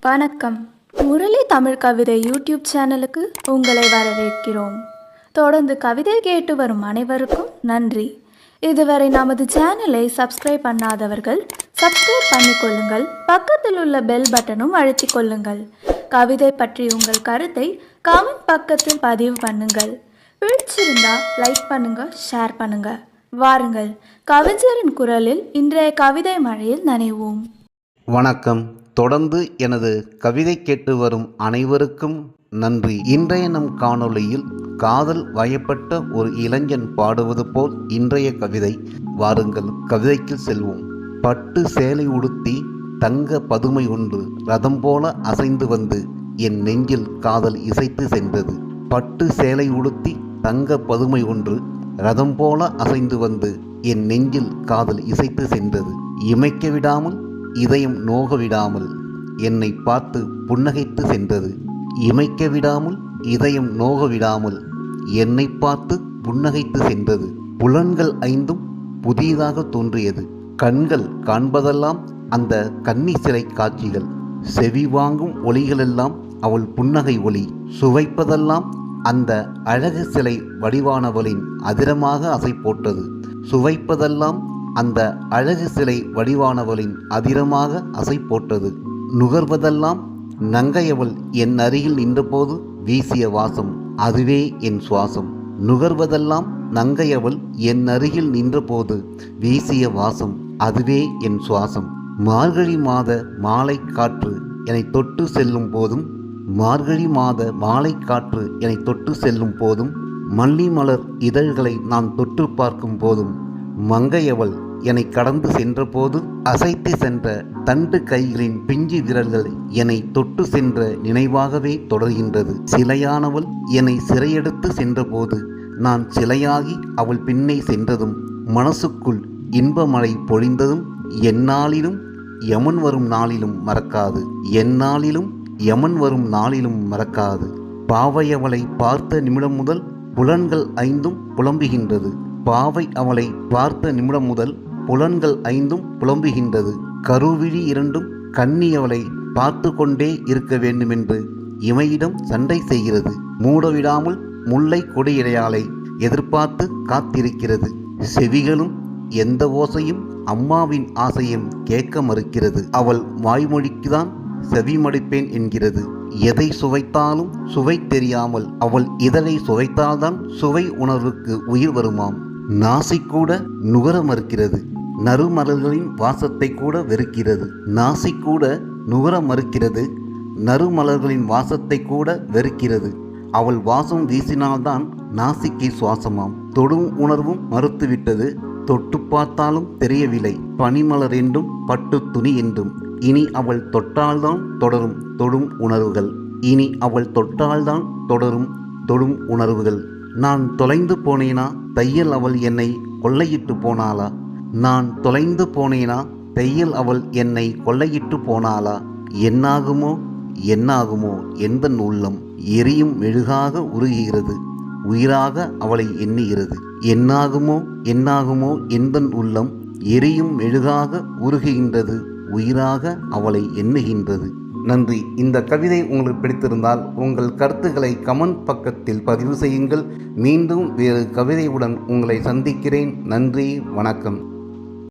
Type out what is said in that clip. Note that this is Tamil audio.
வணக்கம். முரளி தமிழ் கவிதை யூடியூப் சேனலுக்கு உங்களை வரவேற்கிறோம். தொடர்ந்து கவிதை கேட்டு வரும் அனைவருக்கும் நன்றி. இதுவரை நமது சேனலை சப்ஸ்கிரைப் பண்ணாதவர்கள் சப்ஸ்கிரைப் பண்ணிக்கொள்ளுங்கள். பக்கத்தில் உள்ள பெல் பட்டனும் அழுத்திக் கொள்ளுங்கள். கவிதை பற்றி உங்கள் கருத்தை கமெண்ட் பக்கத்தில் பதிவு பண்ணுங்கள். பிடிச்சிருந்தா லைக் பண்ணுங்க, ஷேர் பண்ணுங்க. வாருங்கள், கவிஞரின் குரலில் இன்றைய கவிதை மழையில் நனைவோம். வணக்கம். தொடர்ந்து எனது கவிதை கேட்டு வரும் அனைவருக்கும் நன்றி. இன்றைய நம் காணொளியில் காதல் வயப்பட்ட ஒரு இளைஞன் பாடுவது போல் இன்றைய கவிதை. வாருங்கள், கவிதைக்கு செல்வோம். பட்டு சேலை உடுத்தி தங்க பதுமை ஒன்று ரதம் போல அசைந்து வந்து என் நெஞ்சில் காதல் இசைத்து சென்றது. பட்டு சேலை உடுத்தி தங்க பதுமை ஒன்று ரதம் போல அசைந்து வந்து என் நெஞ்சில் காதல் இசைத்து சென்றது. இமைக்க விடாமல் இதயம் நோக விடாமல் என்னை பார்த்து புன்னகைத்து சென்றது. இமைக்க விடாமல் இதயம் நோக விடாமல் என்னை பார்த்து புன்னகைத்து சென்றது. புலன்கள் ஐந்தும் புதிதாக தோன்றியது. கண்கள் காண்பதெல்லாம் அந்த கன்னி சிலை காட்சிகள். செவி வாங்கும் ஒளிகளெல்லாம் அவள் புன்னகை ஒளி. சுவைப்பதெல்லாம் அந்த அழகு சிலை வடிவானவளின் அதிரமாக அசை போட்டது. சுவைப்பதெல்லாம் அந்த அழகு சிலை வடிவானவளின் அதிரமாக அசை போட்டது. நுகர்வதெல்லாம் நங்கையவள் என் அருகில் நின்றபோது வீசிய வாசம், அதுவே என் சுவாசம். நுகர்வதெல்லாம் நங்கையவள் என் அருகில் நின்றபோது வீசிய வாசம், அதுவே என் சுவாசம். மார்கழி மாத மாலை காற்று என்னை தொட்டு செல்லும் போதும், மார்கழி மாத மாலை காற்று என்னை தொட்டு செல்லும் போதும், மல்லி மலர் இதழ்களை நான் தொட்டு பார்க்கும் போதும், மங்கையவள் என்னை கடந்து சென்ற போது அசைத்து சென்ற தண்டு கைகளின் பிஞ்சு விரல்கள் என்னை தொட்டு சென்ற நினைவாகவே தொடர்கின்றது. சிலையானவள் என்னை சிறையெடுத்து சென்றபோது நான் சிலையாகி அவள் பின்னே சென்றதும் மனசுக்குள் இன்பமழை பொழிந்ததும் எந்நாளிலும் யமன் வரும் நாளிலும் மறக்காது. எந்நாளிலும் யமன் வரும் நாளிலும் மறக்காது. பாவையவளை பார்த்த நிமிடம் முதல் புலன்கள் ஐந்தும் புலம்புகின்றது. பாவை அவளை பார்த்த நிமிடம் முதல் புலன்கள் ஐந்தும் புலம்புகின்றது. கருவிழி இரண்டும் கன்னி அவளை பார்த்து கொண்டே இருக்க வேண்டுமென்று இமையிடம் சண்டை செய்கிறது. மூடவிடாமல் முல்லை கொடியிடையாளை எதிர்பார்த்து காத்திருக்கிறது. செவிகளும் எந்த ஓசையும் அம்மாவின் ஆசையும் கேட்க மறுக்கிறது. அவள் வாய்மொழிக்குதான் செவி மடிப்பேன் என்கிறது. எதை சுவைத்தாலும் சுவை தெரியாமல் அவள் இதழை சுவைத்தால்தான் சுவை உணர்வுக்கு உயிர் வருமாம். நாசி கூட நுகர மறுக்கிறது. நறுமலர்களின் வாசத்தை கூட வெறுக்கிறது. நாசி கூட நுகர மறுக்கிறது. நறுமலர்களின் வாசத்தை கூட வெறுக்கிறது. அவள் வாசம் வீசினால்தான் நாசிக்கு சுவாசமாம். தொடும் உணர்வும் மறுத்துவிட்டது. தொட்டு பார்த்தாலும் தெரியவில்லை. பனிமலர் என்றும் பட்டு துணி என்றும். இனி அவள் தொட்டால்தான் தொடரும் தொடும் உணர்வுகள். இனி அவள் தொட்டால்தான் தொடரும் தொடும் உணர்வுகள். நான் தொலைந்து போனேனா தையல் அவள் என்னை கொள்ளையிட்டு போனாளா? நான் தொலைந்து போனேனா தையல் அவள் என்னை கொள்ளையிட்டு போனாளா? என்னாகுமோ என்னாகுமோ எந்தன் உள்ளம் எரியும் மெழுகாக உருகுகிறது. உயிராக அவளை எண்ணுகிறது. என்னாகுமோ என்னாகுமோ எந்தன் உள்ளம் எரியும் மெழுகாக உருகுகின்றது. உயிராக அவளை எண்ணுகின்றது. நன்றி. இந்த கவிதை உங்களுக்கு பிடித்திருந்தால் உங்கள் கருத்துக்களை கமெண்ட் பக்கத்தில் பதிவு செய்யுங்கள். மீண்டும் வேறு கவிதையுடன் உங்களை சந்திக்கிறேன். நன்றி, வணக்கம்.